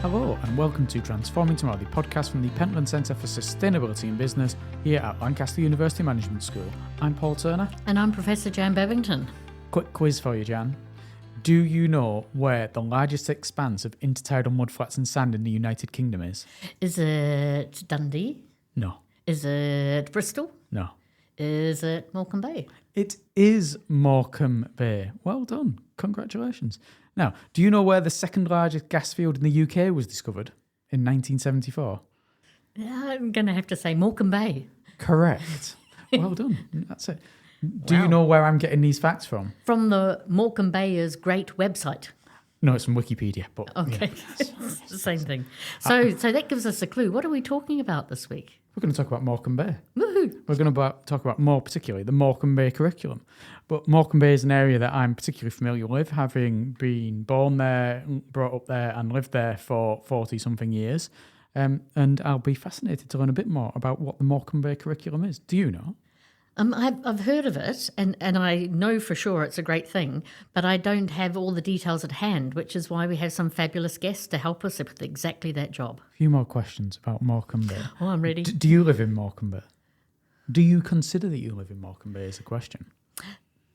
Hello and welcome to Transforming Tomorrow, the podcast from the Pentland Centre for Sustainability in Business here at Lancaster University Management School. I'm Paul Turner. And I'm Professor Jan Bevington. Quick quiz for you, Jan. Do you know where the largest expanse of intertidal mudflats and sand in the United Kingdom is? Is it Dundee? No. Is it Bristol? No. Is it Morecambe Bay? It is Morecambe Bay. Well done. Congratulations. Now, do you know where the second largest gas field in the UK was discovered in 1974? I'm going to have to say Morecambe Bay. Correct. Well done. That's it. Do you Wow. know where I'm getting these facts from? From the Morecambe Bayers Great website. No, it's from Wikipedia. But Okay, yeah. it's the same thing. So that gives us a clue. What are we talking about this week? We're going to talk about Morecambe Bay. Woohoo! We're going to talk about more particularly the Morecambe Bay curriculum. But Morecambe Bay is an area that I'm particularly familiar with, having been born there, brought up there and lived there for 40-something years. And I'll be fascinated to learn a bit more about what the Morecambe Bay curriculum is. Do you know? I've heard of it, and I know for sure it's a great thing, but I don't have all the details at hand, which is why we have some fabulous guests to help us with exactly that job. A few more questions about Morecambe Bay. Oh, I'm ready. Do you live in Morecambe Bay? Do you consider that you live in Morecambe Bay is a question?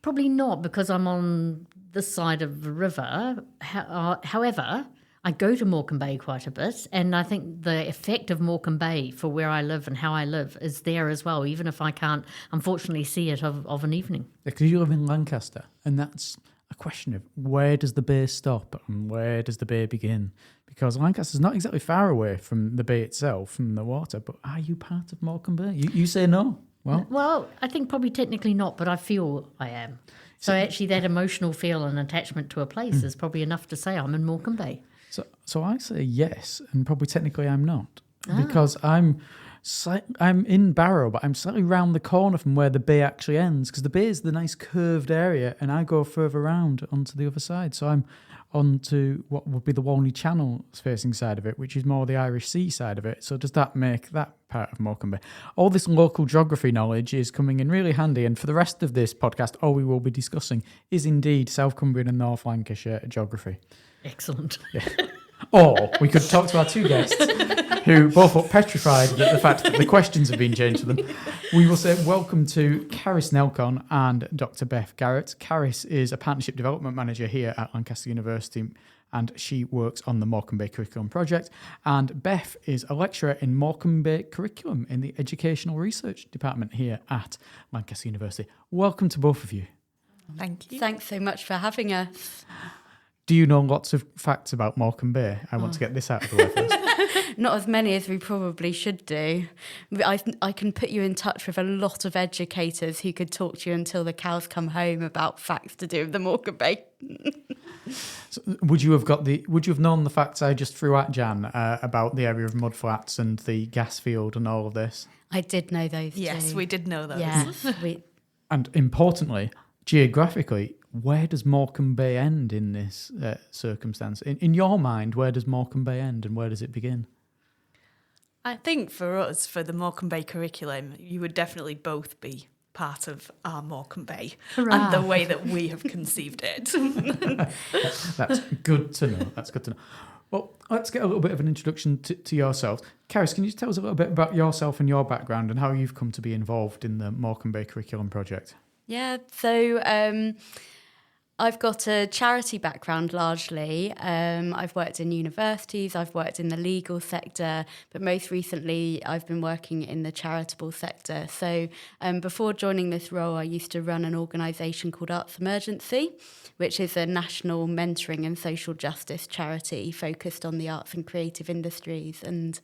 Probably not, because I'm on this side of the river. However, I go to Morecambe Bay quite a bit, and I think the effect of Morecambe Bay for where I live and how I live is there as well, even if I can't, unfortunately, see it of an evening. Because you live in Lancaster, and that's a question of where does the bay stop and where does the bay begin? Because Lancaster's not exactly far away from the bay itself, from the water, but are you part of Morecambe Bay? You say no? Well, I think probably technically not, but I feel I am. So actually that emotional feel and attachment to a place is probably enough to say I'm in Morecambe Bay. So I say yes, and probably technically I'm not, because I'm in Barrow, but I'm slightly round the corner from where the bay actually ends, because the bay is the nice curved area, and I go further around onto the other side. So I'm onto what would be the Walney Channel facing side of it, which is more the Irish Sea side of it. So does that make that part of Morecambe Bay? All this local geography knowledge is coming in really handy, and for the rest of this podcast, all we will be discussing is indeed South Cumbrian and North Lancashire geography. Excellent. Yeah. Or we could talk to our two guests who both look petrified at the fact that the questions have been changed for them. We will say welcome to Caris Nelcon and Dr. Beth Garrett. Caris is a Partnership Development Manager here at Lancaster University, and she works on the Morecambe Bay Curriculum Project. And Beth is a lecturer in Morecambe Bay Curriculum in the Educational Research Department here at Lancaster University. Welcome to both of you. Thank you. Thanks so much for having us. Do you know lots of facts about Morecambe Bay? I want to get this out of the way first. Not as many as we probably should do. I can put you in touch with a lot of educators who could talk to you until the cows come home about facts to do with the Morecambe Bay. So would you have known the facts I just threw at Jan about the area of mudflats and the gas field and all of this? I did know those Yes, too. we did know those. Yes, And importantly, geographically, where does Morecambe Bay end in this circumstance? In your mind, where does Morecambe Bay end and where does it begin? I think for us, for the Morecambe Bay curriculum, you would definitely both be part of our Morecambe Bay and the way that we have conceived it. That's good to know. That's good to know. Well, let's get a little bit of an introduction to yourselves. Caris, can you tell us a little bit about yourself and your background and how you've come to be involved in the Morecambe Bay Curriculum Project? Yeah, so I've got a charity background largely. I've worked in universities, I've worked in the legal sector, but most recently I've been working in the charitable sector. So before joining this role, I used to run an organisation called Arts Emergency, which is a national mentoring and social justice charity focused on the arts and creative industries. And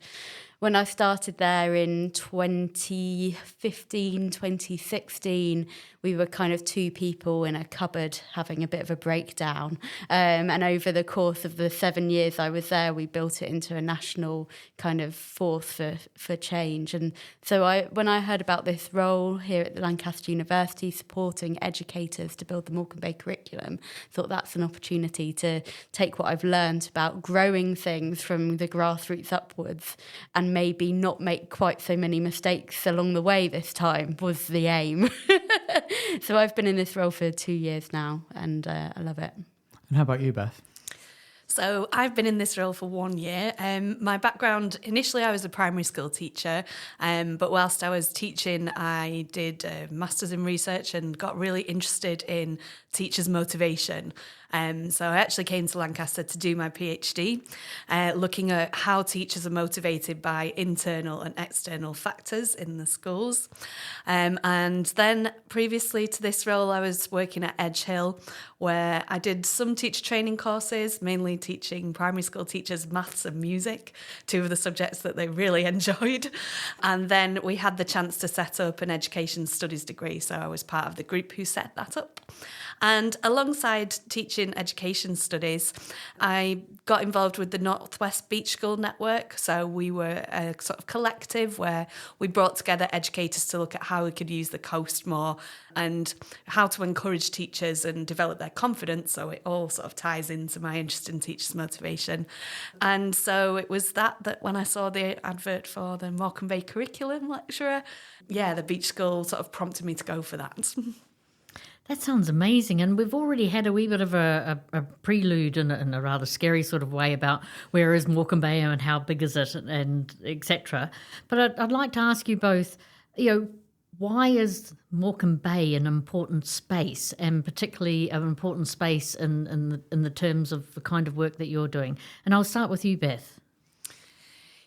when I started there in 2015, 2016, we were kind of two people in a cupboard having a bit of a breakdown. And over the course of the 7 years I was there, we built it into a national kind of force for change. And so when I heard about this role here at Lancaster University, supporting educators to build the Morecambe Bay curriculum, thought that's an opportunity to take what I've learned about growing things from the grassroots upwards and maybe not make quite so many mistakes along the way this time was the aim. So I've been in this role for 2 years now and I love it. And how about you, Beth? So I've been in this role for 1 year. My background, initially I was a primary school teacher, but whilst I was teaching, I did a master's in research and got really interested in teachers' motivation. So I actually came to Lancaster to do my PhD, looking at how teachers are motivated by internal and external factors in the schools. And then previously to this role, I was working at Edgehill, where I did some teacher training courses, mainly teaching primary school teachers maths and music, two of the subjects that they really enjoyed. And then we had the chance to set up an education studies degree, so I was part of the group who set that up. And alongside teaching education studies, I got involved with the Northwest Beach School Network. So we were a sort of collective where we brought together educators to look at how we could use the coast more and how to encourage teachers and develop their confidence. So it all sort of ties into my interest in teachers' motivation. And so it was that when I saw the advert for the Morecambe Bay curriculum lecturer, the beach school sort of prompted me to go for that. That sounds amazing. And we've already had a wee bit of a prelude in a rather scary sort of way about where is Morecambe Bay and how big is it and etc. But I'd like to ask you both, why is Morecambe Bay an important space, and particularly an important space in the terms of the kind of work that you're doing? And I'll start with you, Beth.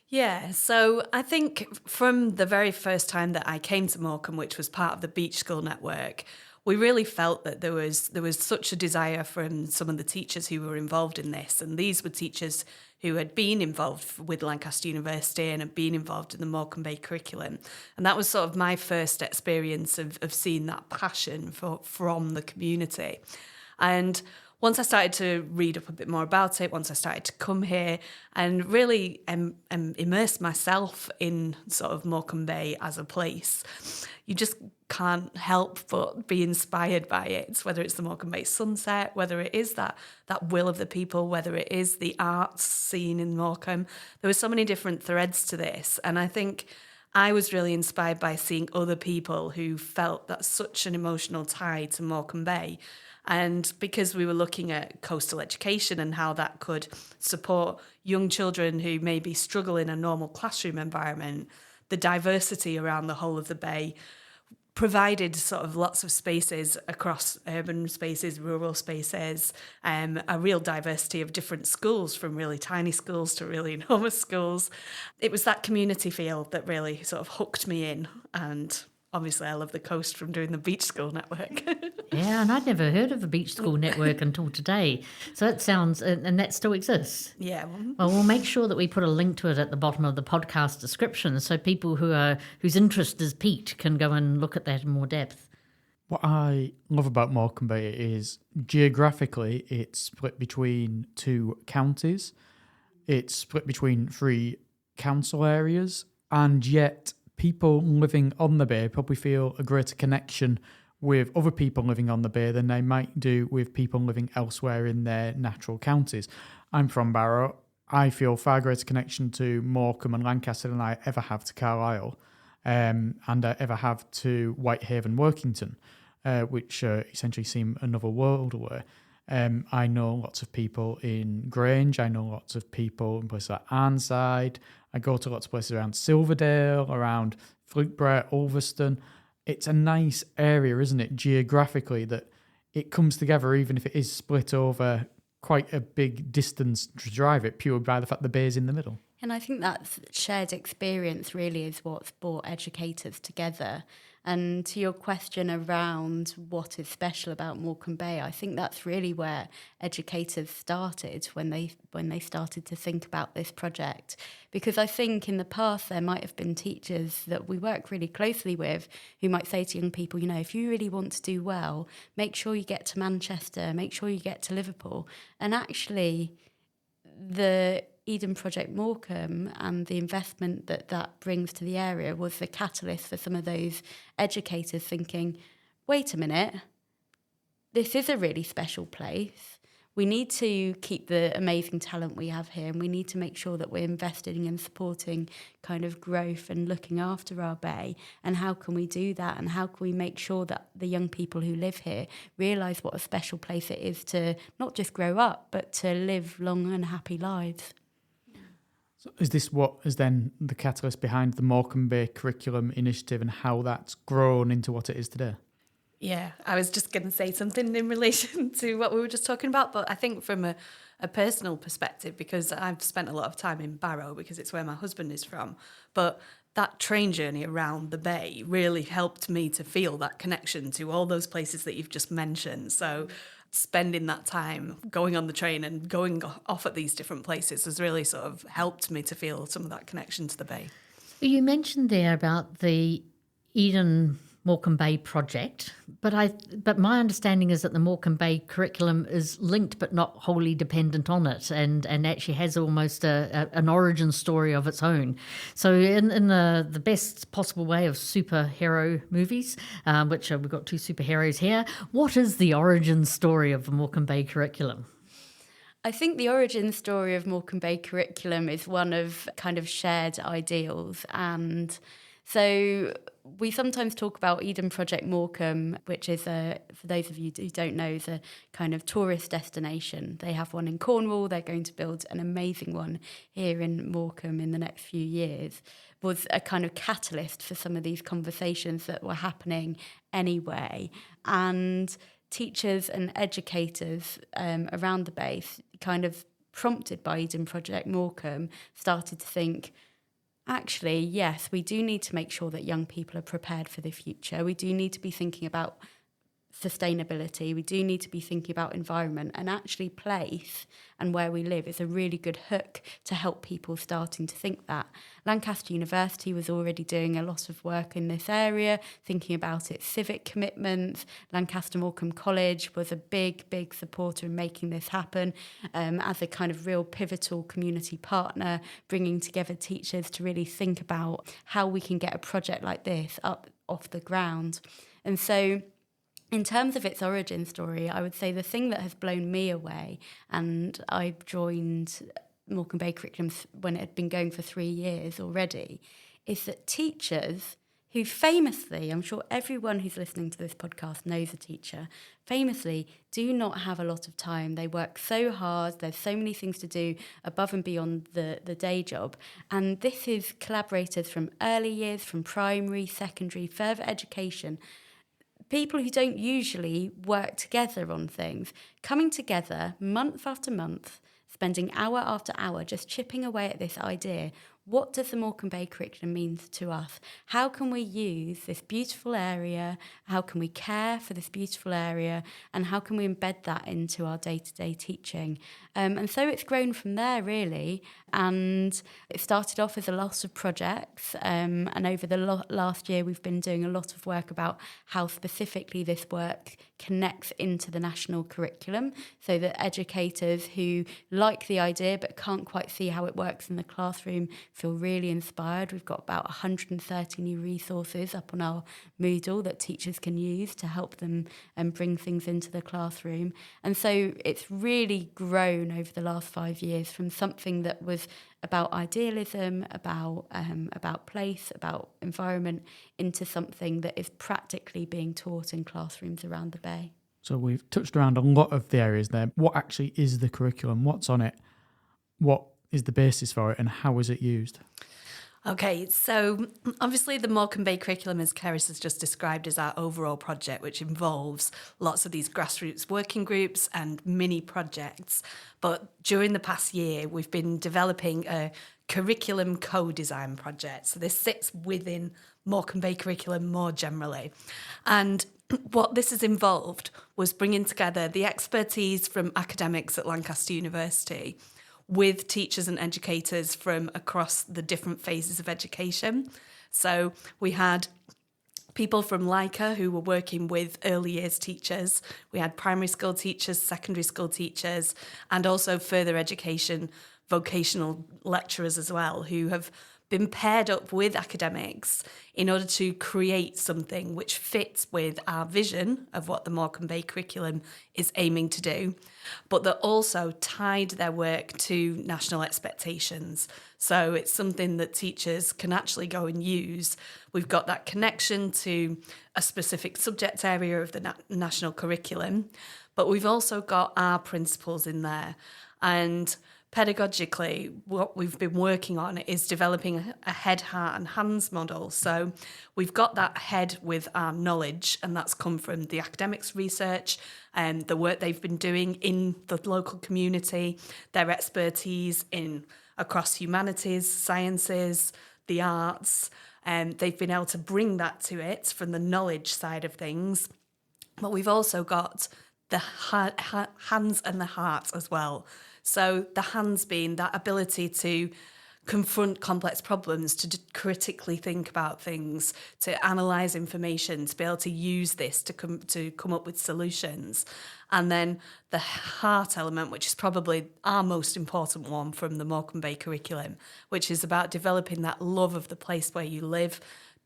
Yeah, so I think from the very first time that I came to Morecambe, which was part of the Beach School Network, we really felt that there was such a desire from some of the teachers who were involved in this. And these were teachers who had been involved with Lancaster University and had been involved in the Morecambe Bay curriculum. And that was sort of my first experience of seeing that passion from the community. And once I started to read up a bit more about it, once I started to come here and really immerse myself in sort of Morecambe Bay as a place, you just can't help but be inspired by it, whether it's the Morecambe Bay sunset, whether it is that will of the people, whether it is the arts scene in Morecambe. There were so many different threads to this. And I think I was really inspired by seeing other people who felt that such an emotional tie to Morecambe Bay. And because we were looking at coastal education and how that could support young children who maybe struggle in a normal classroom environment, the diversity around the whole of the bay provided sort of lots of spaces across urban spaces, rural spaces, a real diversity of different schools, from really tiny schools to really enormous schools. It was that community feel that really sort of hooked me in, and obviously I love the coast from doing the Beach School Network. Yeah, and I'd never heard of the Beach School Network until today. So that sounds, and that still exists. Yeah. Well, we'll make sure that we put a link to it at the bottom of the podcast description, so people whose interest is piqued can go and look at that in more depth. What I love about Morecambe Bay is geographically it's split between 2 counties. It's split between 3 council areas, and yet people living on the bay probably feel a greater connection with other people living on the bay than they might do with people living elsewhere in their natural counties. I'm from Barrow. I feel far greater connection to Morecambe and Lancaster than I ever have to Carlisle, and I ever have to Whitehaven, Workington, which essentially seem another world away. I know lots of people in Grange. I know lots of people in places like Arnside. I go to lots of places around Silverdale, around Fleetbrett, Ulverston. It's a nice area, isn't it, geographically, that it comes together, even if it is split over quite a big distance to drive it, purely by the fact the bay is in the middle. And I think that shared experience really is what's brought educators together. And to your question around what is special about Morecambe Bay, I think that's really where educators started when they started to think about this project. Because I think in the past there might have been teachers that we work really closely with who might say to young people, if you really want to do well, make sure you get to Manchester, make sure you get to Liverpool. And actually, the Eden Project Morecambe and the investment that brings to the area was the catalyst for some of those educators thinking, wait a minute, this is a really special place. we need to keep the amazing talent we have here, and we need to make sure that we're investing and supporting kind of growth and looking after our bay. And how can we do that? And how can we make sure that the young people who live here realise what a special place it is to not just grow up, but to live long and happy lives? So is this what is then the catalyst behind the Morecambe Bay Curriculum Initiative and how that's grown into what it is today? Yeah, I was just going to say something in relation to what we were just talking about, but I think from a personal perspective, because I've spent a lot of time in Barrow because it's where my husband is from, but that train journey around the bay really helped me to feel that connection to all those places that you've just mentioned. So spending that time going on the train and going off at these different places has really sort of helped me to feel some of that connection to the bay. You mentioned there about the Eden Morecambe Bay project, but my understanding is that the Morecambe Bay curriculum is linked but not wholly dependent on it, and actually has almost an origin story of its own. So in the best possible way of superhero movies, which we've got two superheroes here, what is the origin story of the Morecambe Bay curriculum? I think the origin story of Morecambe Bay curriculum is one of kind of shared ideals. And so we sometimes talk about Eden Project Morecambe, which is, for those of you who don't know, is a kind of tourist destination. They have one in Cornwall. They're going to build an amazing one here in Morecambe in the next few years. Was a kind of catalyst for some of these conversations that were happening anyway. And teachers and educators around the base, kind of prompted by Eden Project Morecambe, started to think, actually, yes, we do need to make sure that young people are prepared for the future. We do need to be thinking about sustainability. We do need to be thinking about environment, and actually place and where we live is a really good hook to help people starting to think that. Lancaster University was already doing a lot of work in this area, thinking about its civic commitments. Lancaster Morecambe College was a big supporter in making this happen, as a kind of real pivotal community partner, bringing together teachers to really think about how we can get a project like this up off the ground. And so in terms of its origin story, I would say the thing that has blown me away, and I joined Morecambe Bay Curriculum when it had been going for 3 years already, is that teachers who famously, I'm sure everyone who's listening to this podcast knows a teacher, famously do not have a lot of time. They work so hard, there's so many things to do above and beyond the day job. And this is collaborators from early years, from primary, secondary, further education, people who don't usually work together on things, coming together month after month, spending hour after hour just chipping away at this idea. What does the Morecambe Bay curriculum mean to us? How can we use this beautiful area? How can we care for this beautiful area? And how can we embed that into our day-to-day teaching? And so it's grown from there, really. And it started off as a lot of projects. And over the last year, we've been doing a lot of work about how specifically this work connects into the national curriculum, so that educators who like the idea but can't quite see how it works in the classroom feel really inspired. We've got about 130 new resources up on our Moodle that teachers can use to help them bring things into the classroom. And so it's really grown over the last 5 years from something that was about idealism, about place, about environment, into something that is practically being taught in classrooms around the Bay. So we've touched around a lot of the areas there. What actually is the curriculum? What's on it? What is the basis for it, and how is it used? Okay, so obviously the Morecambe Bay curriculum, as Keris has just described, is our overall project, which involves lots of these grassroots working groups and mini projects. But during the past year, we've been developing a curriculum co-design project. So this sits within Morecambe Bay curriculum more generally. And what this has involved was bringing together the expertise from academics at Lancaster University with teachers and educators from across the different phases of education. So we had people from LICA who were working with early years teachers. We had primary school teachers, secondary school teachers, and also further education vocational lecturers as well, who have been paired up with academics in order to create something which fits with our vision of what the Morecambe Bay curriculum is aiming to do, but that also tied their work to national expectations. So it's something that teachers can actually go and use. We've got that connection to a specific subject area of the national curriculum, but we've also got our principles in there. And pedagogically, what we've been working on is developing a head, heart and hands model. So we've got that head with our knowledge, and that's come from the academics research and the work they've been doing in the local community, their expertise in across humanities, sciences, the arts, and they've been able to bring that to it from the knowledge side of things. But we've also got the hands and the heart as well. So the hands being that ability to confront complex problems, to critically think about things, to analyse information, to be able to use this to come up with solutions. And then the heart element, which is probably our most important one from the Morecambe Bay curriculum, which is about developing that love of the place where you live,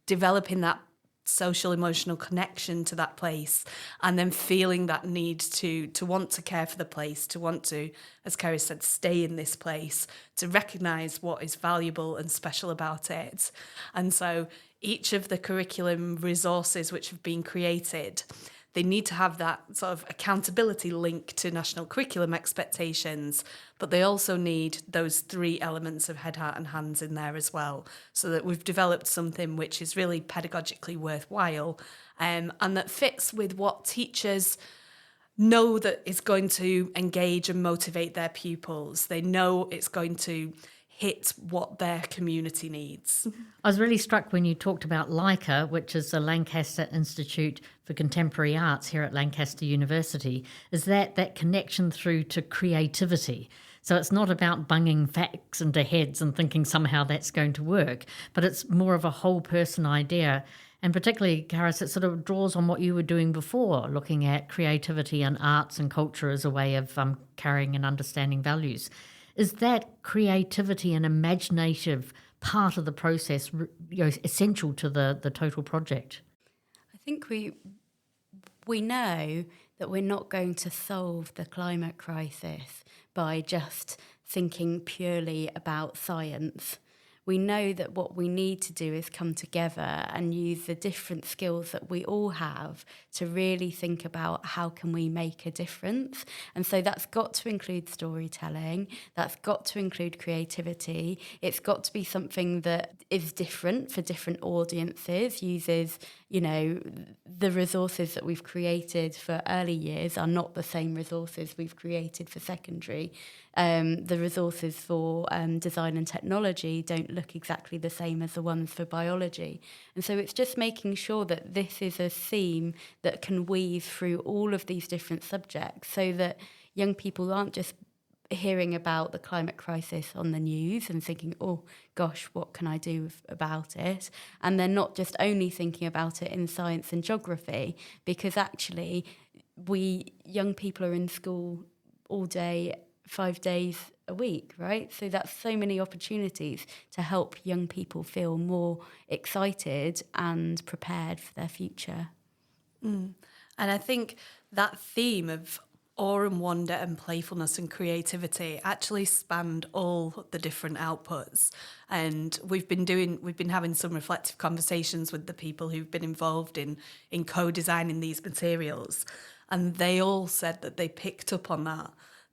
developing that social emotional connection to that place, and then feeling that need to want to care for the place, to want to, as Kerry said, stay in this place, to recognise what is valuable and special about it. And so each of the curriculum resources which have been created, they need to have that sort of accountability link to national curriculum expectations, but they also need those three elements of head, heart and hands in there as well, so that we've developed something which is really pedagogically worthwhile, and that fits with what teachers know that is going to engage and motivate their pupils. They know it's going to hit what their community needs. I was really struck when you talked about LICA, which is the Lancaster Institute for Contemporary Arts here at Lancaster University, is that connection through to creativity. So it's not about bunging facts into heads and thinking somehow that's going to work, but it's more of a whole person idea. And particularly, Karis, it sort of draws on what you were doing before, looking at creativity and arts and culture as a way of carrying and understanding values. Is that creativity and imaginative part of the process essential to the total project? I think we know that we're not going to solve the climate crisis by just thinking purely about science. We know that what we need to do is come together and use the different skills that we all have to really think about how can we make a difference. And so that's got to include storytelling, that's got to include creativity, it's got to be something that is different for different audiences, uses, the resources that we've created for early years are not the same resources we've created for secondary. The resources for design and technology don't look exactly the same as the ones for biology. And so it's just making sure that this is a theme that can weave through all of these different subjects so that young people aren't just hearing about the climate crisis on the news and thinking, oh gosh, what can I do about it? And they're not just only thinking about it in science and geography, because actually we young people are in school all day, 5 days a week, right? So that's so many opportunities to help young people feel more excited and prepared for their future. And I think that theme of awe and wonder and playfulness and creativity actually spanned all the different outputs. And we've been having some reflective conversations with the people who've been involved in co-designing these materials. And they all said that they picked up on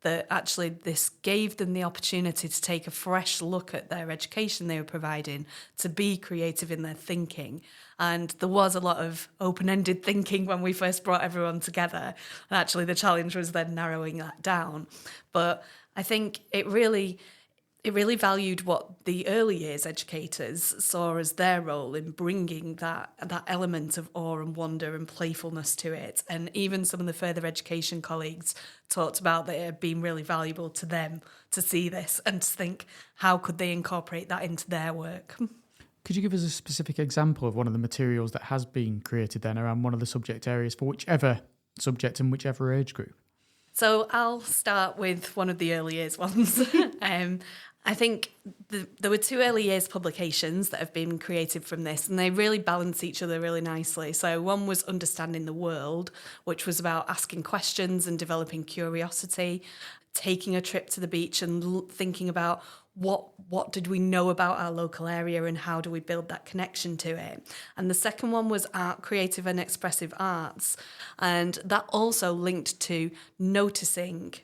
that actually this gave them the opportunity to take a fresh look at their education they were providing, to be creative in their thinking. And there was a lot of open-ended thinking when we first brought everyone together. And actually the challenge was then narrowing that down. But I think it really valued what the early years educators saw as their role in bringing that element of awe and wonder and playfulness to it. And even some of the further education colleagues talked about that it had been really valuable to them to see this and to think, how could they incorporate that into their work? Could you give us a specific example of one of the materials that has been created then around one of the subject areas for whichever subject and whichever age group? So I'll start with one of the early years ones. I think there were 2 early years publications that have been created from this, and they really balance each other really nicely. So one was Understanding the World, which was about asking questions and developing curiosity, taking a trip to the beach and thinking about what did we know about our local area and how do we build that connection to it. And the second one was art, creative and expressive arts, and that also linked to noticing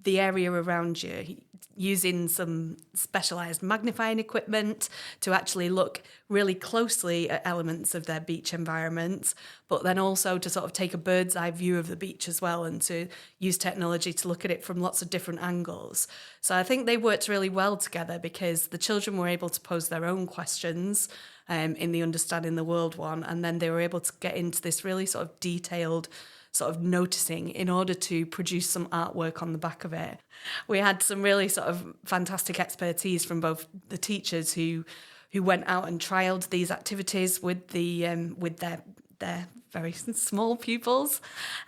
the area around you, using some specialised magnifying equipment to actually look really closely at elements of their beach environment, but then also to sort of take a bird's eye view of the beach as well and to use technology to look at it from lots of different angles. So I think they worked really well together because the children were able to pose their own questions in the Understanding the World one, and then they were able to get into this really sort of detailed sort of noticing in order to produce some artwork on the back of it. We had some really sort of fantastic expertise from both the teachers who went out and trialled these activities with their very small pupils.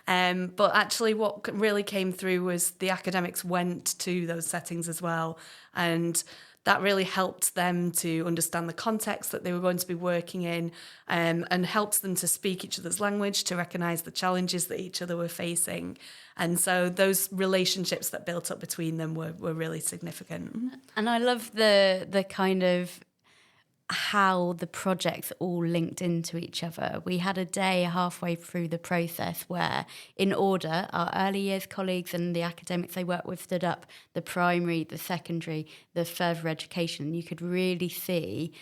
But actually what really came through was the academics went to those settings as well, and that really helped them to understand the context that they were going to be working in, and helps them to speak each other's language, to recognise the challenges that each other were facing. And so those relationships that built up between them were really significant. And I love the kind of how the projects all linked into each other. We had a day halfway through the process where, in order, our early years colleagues and the academics they worked with stood up the primary, the secondary, the further education. You could really see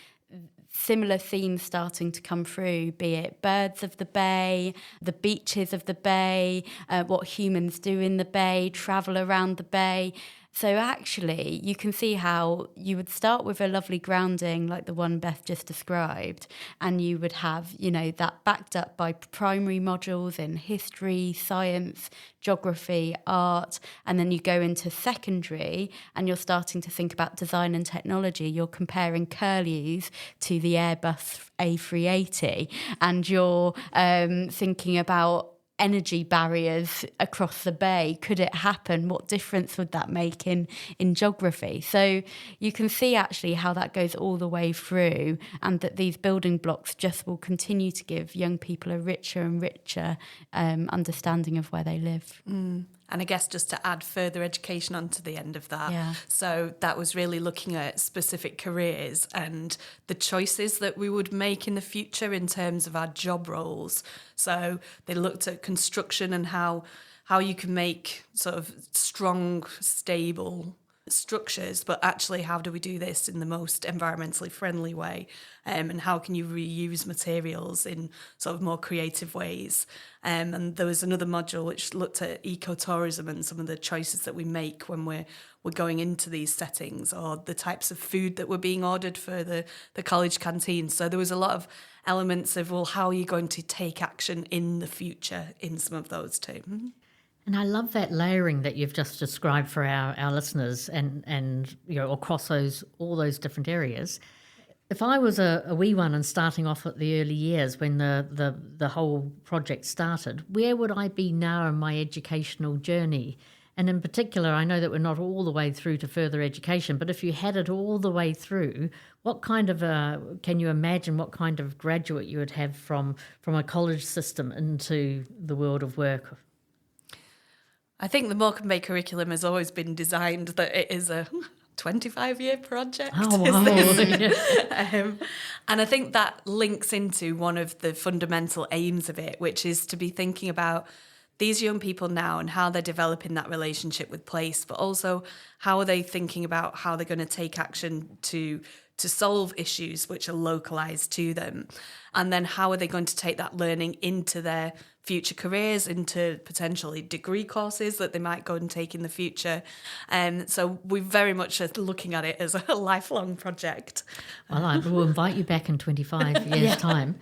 similar themes starting to come through, be it birds of the bay, the beaches of the bay, what humans do in the bay, travel around the bay. So actually, you can see how you would start with a lovely grounding like the one Beth just described, and you would have, that backed up by primary modules in history, science, geography, art, and then you go into secondary and you're starting to think about design and technology. You're comparing curlews to the Airbus A380, and you're thinking about energy barriers across the bay. Could it happen? What difference would that make in geography? So you can see actually how that goes all the way through, and that these building blocks just will continue to give young people a richer and richer understanding of where they live. And I guess just to add further education onto the end of that. Yeah. So that was really looking at specific careers and the choices that we would make in the future in terms of our job roles. So they looked at construction and how you can make sort of strong, stable structures, but actually how do we do this in the most environmentally friendly way, and how can you reuse materials in sort of more creative ways. And there was another module which looked at ecotourism and some of the choices that we make when we're going into these settings, or the types of food that were being ordered for the college canteen. So there was a lot of elements of, well, how are you going to take action in the future in some of those too. And I love that layering that you've just described for our listeners, and across all those different areas. If I was a wee one and starting off at the early years when the whole project started, where would I be now in my educational journey? And in particular, I know that we're not all the way through to further education, but if you had it all the way through, what kind of can you imagine what kind of graduate you would have from a college system into the world of work? I think the Morecambe Bay curriculum has always been designed that it is a 25-year project. Oh, wow. And I think that links into one of the fundamental aims of it, which is to be thinking about these young people now and how they're developing that relationship with place, but also how are they thinking about how they're going to take action to solve issues which are localised to them. And then how are they going to take that learning into their future careers, into potentially degree courses that they might go and take in the future. So we very much are looking at it as a lifelong project. Well, I will invite you back in 25 years' time.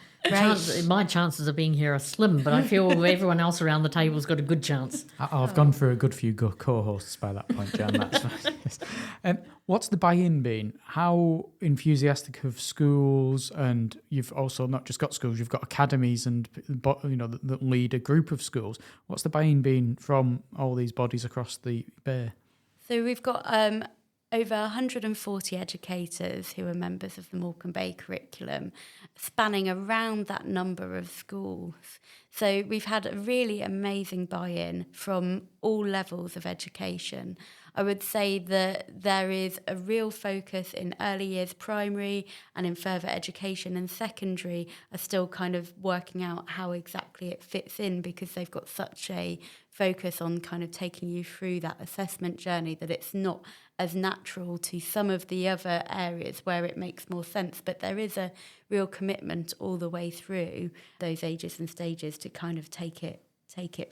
My chances of being here are slim, but I feel everyone else around the table's got a good chance. I've gone through a good few co-hosts by that point, Jan. That's fine. What's the buy-in been? How enthusiastic have schools, and you've also not just got schools, you've got academies and that lead a group of schools. What's the buy-in been from all these bodies across the Bay? So we've got over 140 educators who are members of the Morecambe Bay curriculum, spanning around that number of schools. So we've had a really amazing buy-in from all levels of education. I would say that there is a real focus in early years primary and in further education, and secondary are still kind of working out how exactly it fits in, because they've got such a focus on kind of taking you through that assessment journey that it's not as natural to some of the other areas where it makes more sense. But there is a real commitment all the way through those ages and stages to kind of take it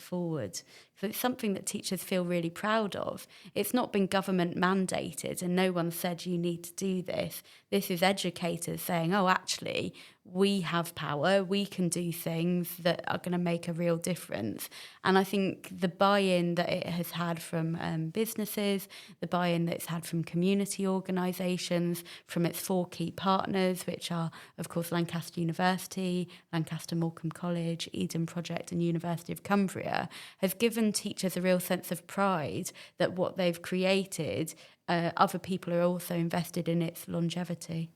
forward. So it's something that teachers feel really proud of. It's not been government mandated, and no one said you need to do this. This is educators saying, oh, actually, we have power, we can do things that are going to make a real difference. And I think the buy-in that it has had from businesses, the buy-in that it's had from community organisations, from its 4 key partners, which are, of course, Lancaster University, Lancaster Morecambe College, Eden Project and University of Cumbria, has given teachers a real sense of pride that what they've created, other people are also invested in its longevity.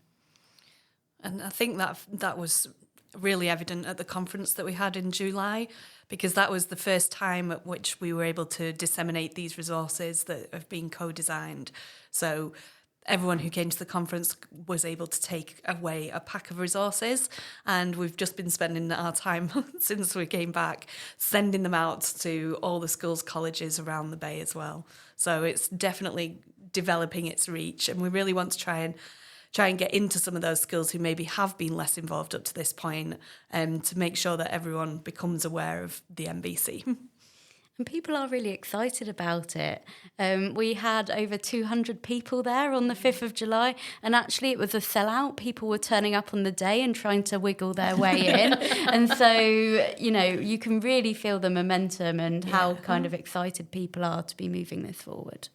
And I think that was really evident at the conference that we had in July, because that was the first time at which we were able to disseminate these resources that have been co-designed. So everyone who came to the conference was able to take away a pack of resources, and we've just been spending our time since we came back sending them out to all the schools, colleges around the Bay as well. So it's definitely developing its reach, and we really want to try and get into some of those schools who maybe have been less involved up to this point, to make sure that everyone becomes aware of the MBC. And people are really excited about it. We had over 200 people there on the 5th of July, and actually it was a sellout. People were turning up on the day and trying to wiggle their way in. And so, you can really feel the momentum and how kind of excited people are to be moving this forward.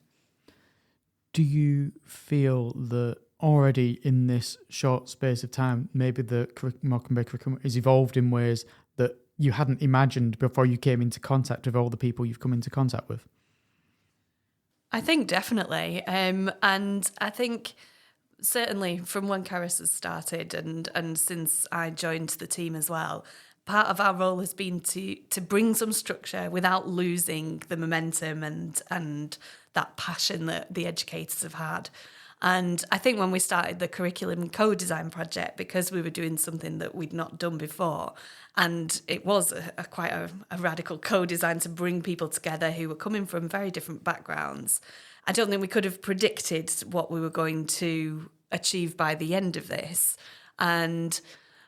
Do you feel that already in this short space of time, maybe the Morecambe Bay curriculum is evolved in ways that you hadn't imagined before you came into contact with all the people you've come into contact with? I think definitely. And I think certainly from when Caris has started and since I joined the team as well, part of our role has been to bring some structure without losing the momentum and that passion that the educators have had. And I think when we started the curriculum co-design project, because we were doing something that we'd not done before, and it was quite a radical co-design to bring people together who were coming from very different backgrounds, I don't think we could have predicted what we were going to achieve by the end of this. And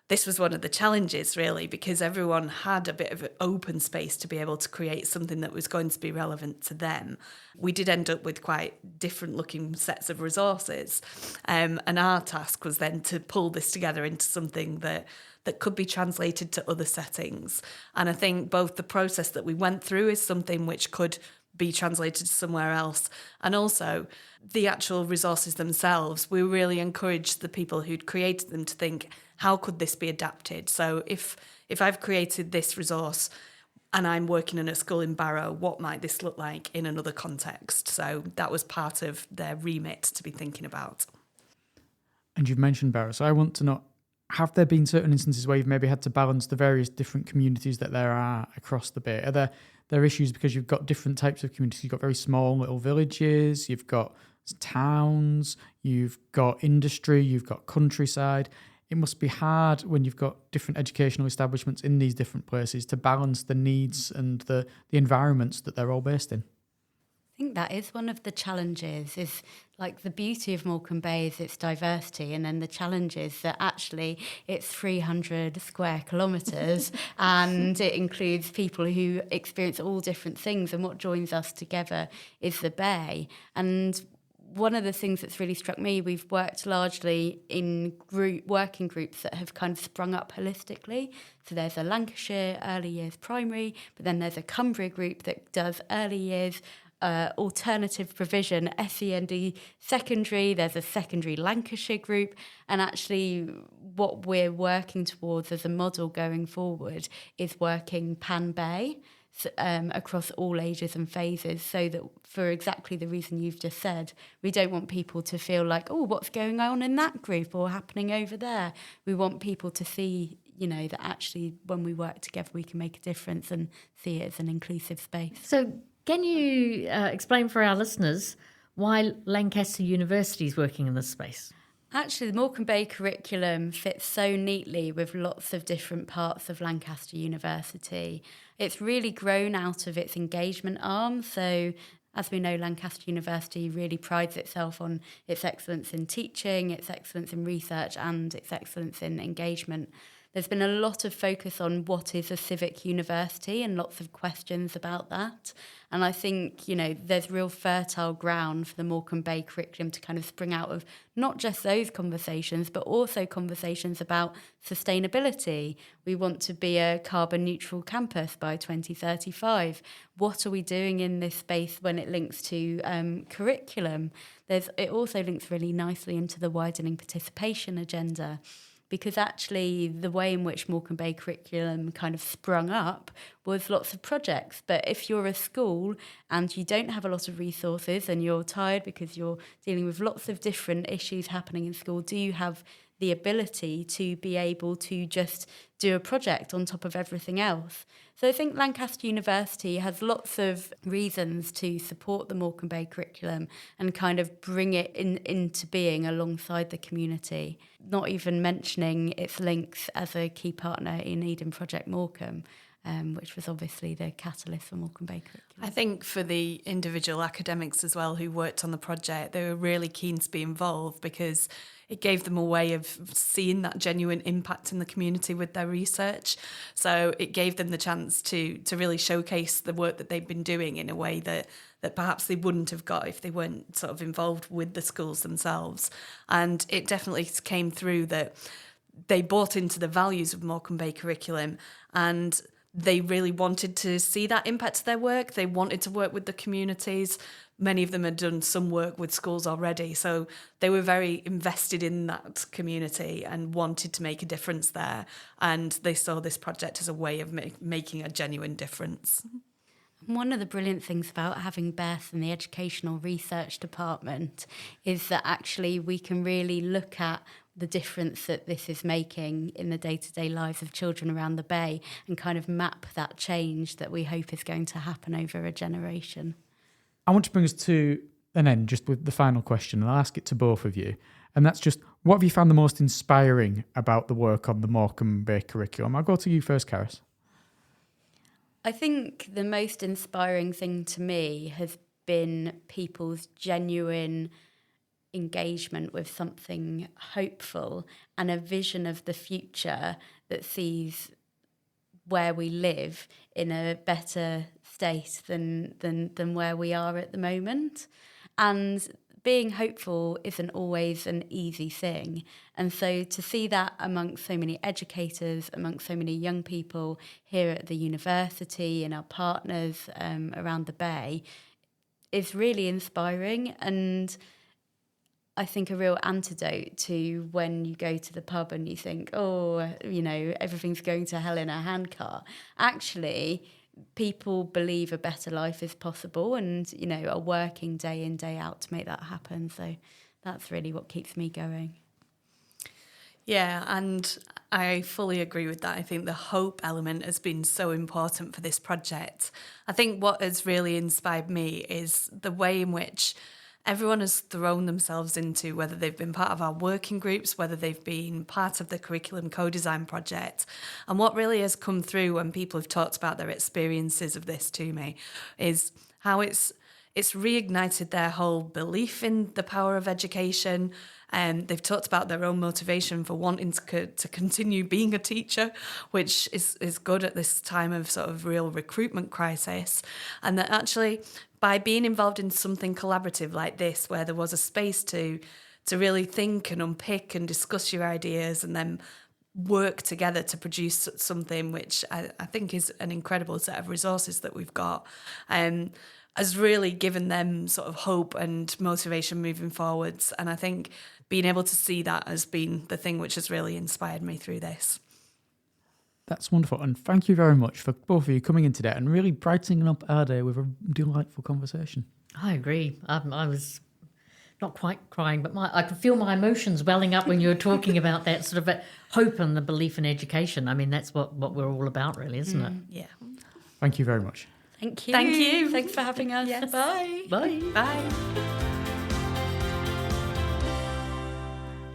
this was one of the challenges, really, because everyone had a bit of an open space to be able to create something that was going to be relevant to them. We did end up with quite different looking sets of resources. And our task was then to pull this together into something that could be translated to other settings. And I think both the process that we went through is something which could be translated somewhere else. And also the actual resources themselves, we really encouraged the people who'd created them to think, how could this be adapted? So if I've created this resource and I'm working in a school in Barrow, what might this look like in another context? So that was part of their remit to be thinking about. And you've mentioned Barrow, so I want to know, have there been certain instances where you've maybe had to balance the various different communities that there are across the Bay? Are there issues because you've got different types of communities? You've got very small little villages, you've got towns, you've got industry, you've got countryside. It must be hard when you've got different educational establishments in these different places to balance the needs and the environments that they're all based in. I think that is one of the challenges, is like the beauty of Morecambe Bay is its diversity, and then the challenge is that actually it's 300 square kilometres and it includes people who experience all different things, and what joins us together is the Bay. And one of the things that's really struck me, we've worked largely in working groups that have kind of sprung up holistically. So there's a Lancashire early years primary, but then there's a Cumbria group that does early years, alternative provision, SEND secondary, there's a secondary Lancashire group, and actually what we're working towards as a model going forward is working pan-Bay across all ages and phases, so that for exactly the reason you've just said, we don't want people to feel like, oh, what's going on in that group or happening over there. We want people to see, that actually when we work together we can make a difference and see it as an inclusive space. So can you explain for our listeners why Lancaster University is working in this space? Actually, the Morecambe Bay curriculum fits so neatly with lots of different parts of Lancaster University. It's really grown out of its engagement arm. So, as we know, Lancaster University really prides itself on its excellence in teaching, its excellence in research, and its excellence in engagement. There's been a lot of focus on what is a civic university and lots of questions about that. And I think, there's real fertile ground for the Morecambe Bay curriculum to kind of spring out of not just those conversations, but also conversations about sustainability. We want to be a carbon neutral campus by 2035. What are we doing in this space when it links to curriculum? It also links really nicely into the widening participation agenda. Because actually the way in which Morecambe Bay curriculum kind of sprung up was lots of projects. But if you're a school and you don't have a lot of resources and you're tired because you're dealing with lots of different issues happening in school, do you have the ability to be able to just do a project on top of everything else? So I think Lancaster University has lots of reasons to support the Morecambe Bay curriculum and kind of bring it into being alongside the community, not even mentioning its links as a key partner in Eden Project Morecambe, which was obviously the catalyst for Morecambe Bay curriculum. I think for the individual academics as well who worked on the project, they were really keen to be involved because it gave them a way of seeing that genuine impact in the community with their research. So it gave them the chance to really showcase the work that they've been doing in a way that perhaps they wouldn't have got if they weren't sort of involved with the schools themselves. And it definitely came through that they bought into the values of Morecambe Bay curriculum, and they really wanted to see that impact to their work. They wanted to work with the communities. Many of them had done some work with schools already, so they were very invested in that community and wanted to make a difference there. And they saw this project as a way of making a genuine difference. One of the brilliant things about having Beth in the Educational Research Department is that actually we can really look at the difference that this is making in the day-to-day lives of children around the Bay and kind of map that change that we hope is going to happen over a generation. I want to bring us to an end just with the final question, and I'll ask it to both of you. And that's just, what have you found the most inspiring about the work on the Morecambe Bay curriculum? I'll go to you first, Caris. I think the most inspiring thing to me has been people's genuine engagement with something hopeful and a vision of the future that sees where we live in a better state than where we are at the moment. And being hopeful isn't always an easy thing. And so to see that amongst so many educators, amongst so many young people here at the university and our partners around the Bay is really inspiring, and I think a real antidote to when you go to the pub and you think, oh, everything's going to hell in a handcart. Actually, people believe a better life is possible and, are working day in, day out to make that happen. So that's really what keeps me going. Yeah, and I fully agree with that. I think the hope element has been so important for this project. I think what has really inspired me is the way in which everyone has thrown themselves into, whether they've been part of our working groups, whether they've been part of the curriculum co-design project. And what really has come through when people have talked about their experiences of this to me is how it's reignited their whole belief in the power of education. And they've talked about their own motivation for wanting to continue being a teacher, which is good at this time of sort of real recruitment crisis. And that actually, by being involved in something collaborative like this, where there was a space to really think and unpick and discuss your ideas and then work together to produce something which I think is an incredible set of resources that we've got. has really given them sort of hope and motivation moving forwards. And I think being able to see that has been the thing which has really inspired me through this. That's wonderful. And thank you very much for both of you coming in today and really brightening up our day with a delightful conversation. I agree. I was not quite crying, but I could feel my emotions welling up when you were talking about that sort of hope and the belief in education. I mean, that's what we're all about, really, isn't it? Yeah. Thank you very much. Thank you. Thank you. Thanks for having us. Yes. Bye. Bye. Bye.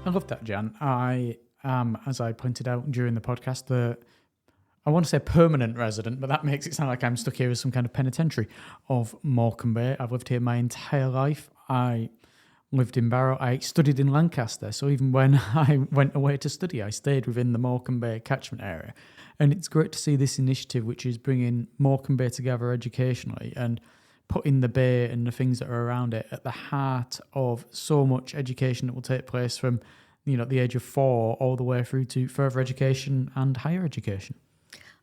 I love that, Jan. I am, as I pointed out during the podcast, I want to say permanent resident, but that makes it sound like I'm stuck here as some kind of penitentiary of Morecambe Bay. I've lived here my entire life. I lived in Barrow. I studied in Lancaster, so even when I went away to study, I stayed within the Morecambe Bay catchment area. And it's great to see this initiative, which is bringing Morecambe Bay together educationally and putting the bay and the things that are around it at the heart of so much education that will take place from, the age of 4 all the way through to further education and higher education.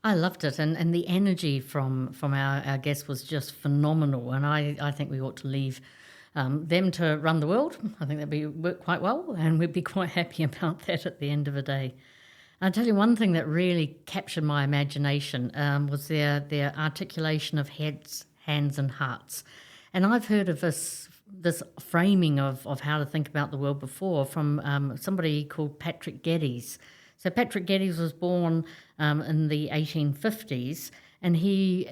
I loved it, and the energy from our guests was just phenomenal, and I think we ought to leave them to run the world. I think that'd work quite well, and we'd be quite happy about that at the end of the day. I'll tell you one thing that really captured my imagination was their articulation of heads, hands and hearts. And I've heard of this framing of how to think about the world before from somebody called Patrick Geddes. So Patrick Geddes was born in the 1850s, and he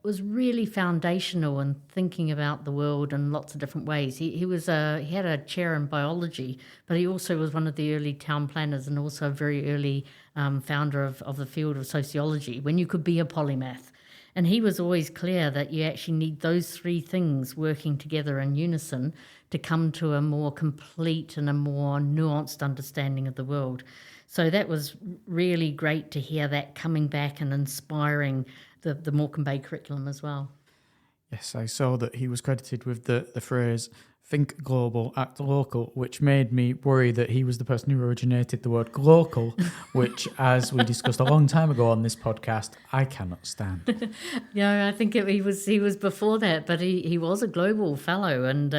was really foundational in thinking about the world in lots of different ways. He had a chair in biology, but he also was one of the early town planners and also a very early founder of the field of sociology, when you could be a polymath. And he was always clear that you actually need those 3 things working together in unison to come to a more complete and a more nuanced understanding of the world. So that was really great to hear that coming back and inspiring the Morecambe Bay curriculum as well. Yes, I saw that he was credited with the phrase, think global, act local, which made me worry that he was the person who originated the word glocal, which, as we discussed a long time ago on this podcast, I cannot stand. Yeah, I think he was before that, but he was a global fellow and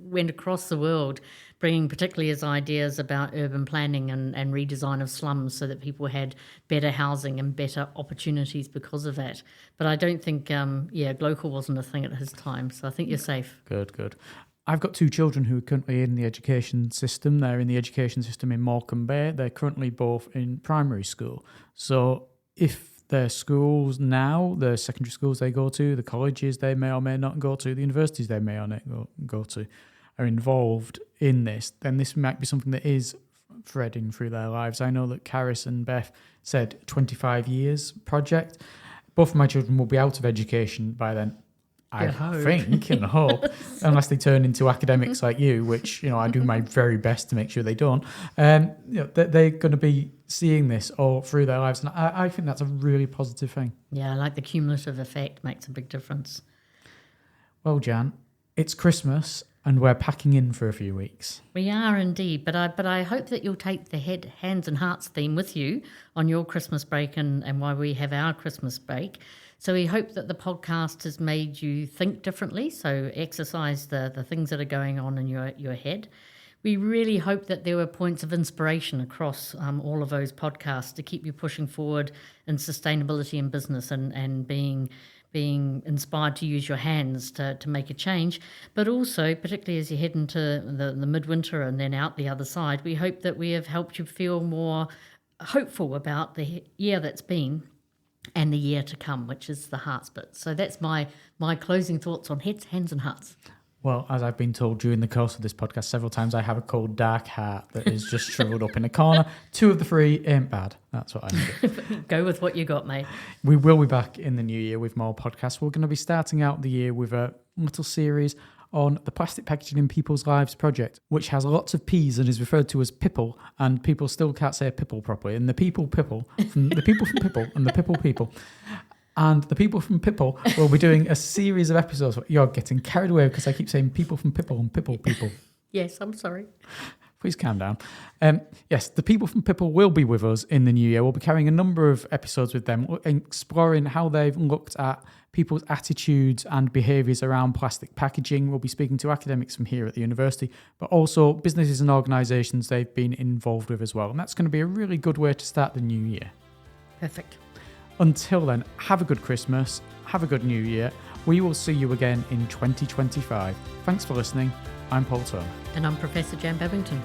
went across the world, bringing particularly his ideas about urban planning and redesign of slums so that people had better housing and better opportunities because of that. But I don't think, glocal wasn't a thing at his time, so I think you're safe. Good. I've got 2 children who are currently in the education system. They're in the education system in Morecambe Bay. They're currently both in primary school. So if their schools now, the secondary schools they go to, the colleges they may or may not go to, the universities they may or may not go to, are involved in this, then this might be something that is threading through their lives. I know that Caris and Beth said 25 years project. Both of my children will be out of education by then, I think and hope, unless they turn into academics like you, which, I do my very best to make sure they don't. They're going to be seeing this all through their lives, and I think that's a really positive thing. Yeah, I like the cumulative effect makes a big difference. Well, Jan, it's Christmas, and we're packing in for a few weeks. We are indeed, but I hope that you'll take the head, hands and hearts theme with you on your Christmas break and while we have our Christmas break. So we hope that the podcast has made you think differently, so exercise the things that are going on in your head. We really hope that there were points of inspiration across all of those podcasts to keep you pushing forward in sustainability in business and being inspired to use your hands to make a change, but also, particularly as you head into the midwinter and then out the other side, we hope that we have helped you feel more hopeful about the year that's been and the year to come, which is the hearts bit. So that's my closing thoughts on heads, hands and hearts. Well, as I've been told during the course of this podcast several times, I have a cold, dark heart that is just shriveled up in a corner. 2 of the 3 ain't bad. That's what I need. Go with what you got, mate. We will be back in the new year with more podcasts. We're going to be starting out the year with a little series on the Plastic Packaging in People's Lives project, which has lots of P's and is referred to as Pipple, and people still can't say Pipple properly. And the people Pipple, from the people from Pipple and the Pipple people. And the people from Pipple will be doing a series of episodes. You're getting carried away because I keep saying people from Pipple and Pipple people. Yes, I'm sorry. Please calm down. Yes, the people from Pipple will be with us in the new year. We'll be carrying a number of episodes with them, exploring how they've looked at people's attitudes and behaviours around plastic packaging. We'll be speaking to academics from here at the university, but also businesses and organisations they've been involved with as well. And that's going to be a really good way to start the new year. Perfect. Until then, have a good Christmas, have a good new year. We will see you again in 2025. Thanks for listening. I'm Paul Turner. And I'm Professor Jan Babington.